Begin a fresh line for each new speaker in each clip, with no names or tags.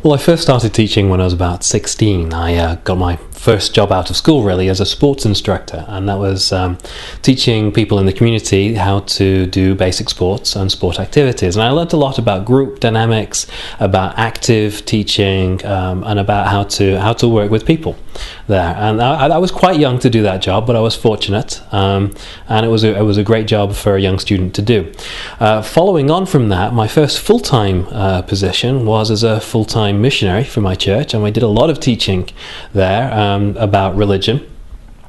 Well, I first started teaching when I was about 16. I got my first job out of school really as a sports instructor, and that was teaching people in the community how to do basic sports and sport activities. And I learned a lot about group dynamics, about active teaching, and about how to work with people there. And I was quite young to do that job, but I was fortunate, and it was a great job for a young student to do. Following on from that, my first full-time position was as a full-time missionary for my church, and we did a lot of teaching there about religion.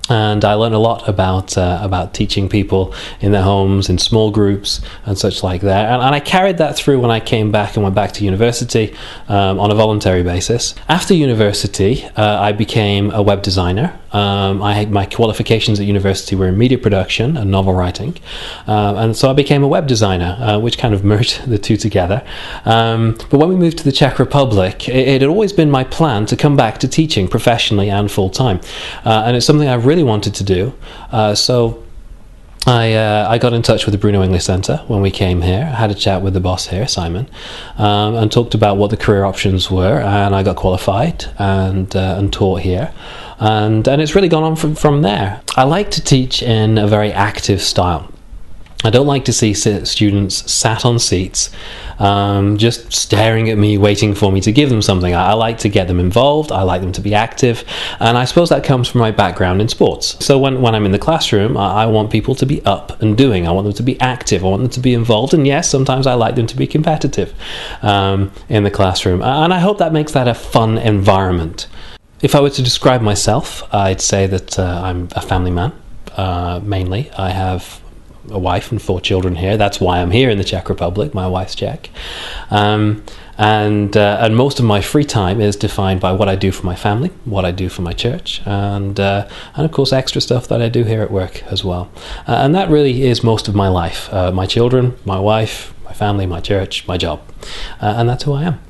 And I learned a lot about teaching people in their homes, in small groups, and such like that. And I carried that through when I came back and went back to university on a voluntary basis. After university, I became a web designer. I had my qualifications at university were in media production and novel writing, and so I became a web designer, which kind of merged the two together. But when we moved to the Czech Republic, it had always been my plan to come back to teaching professionally and full time, and it's something I really wanted to do. So I got in touch with the Bruno English Centre when we came here. I had a chat with the boss here, Simon, and talked about what the career options were, and I got qualified and taught here. And it's really gone on from there. I like to teach in a very active style. I don't like to see students sat on seats just staring at me, waiting for me to give them something. I like to get them involved. I like them to be active, and I suppose that comes from my background in sports. So when I'm in the classroom, I want people to be up and doing. I want them to be active. I want them to be involved, and yes, sometimes I like them to be competitive in the classroom. And I hope that makes that a fun environment. If I were to describe myself, I'd say that I'm a family man, mainly. I have a wife and 4 children here. That's why I'm here in the Czech Republic. My wife's Czech. And most of my free time is defined by what I do for my family, what I do for my church, and of course extra stuff that I do here at work as well. And that really is most of my life. My children, my wife, my family, my church, my job. And that's who I am.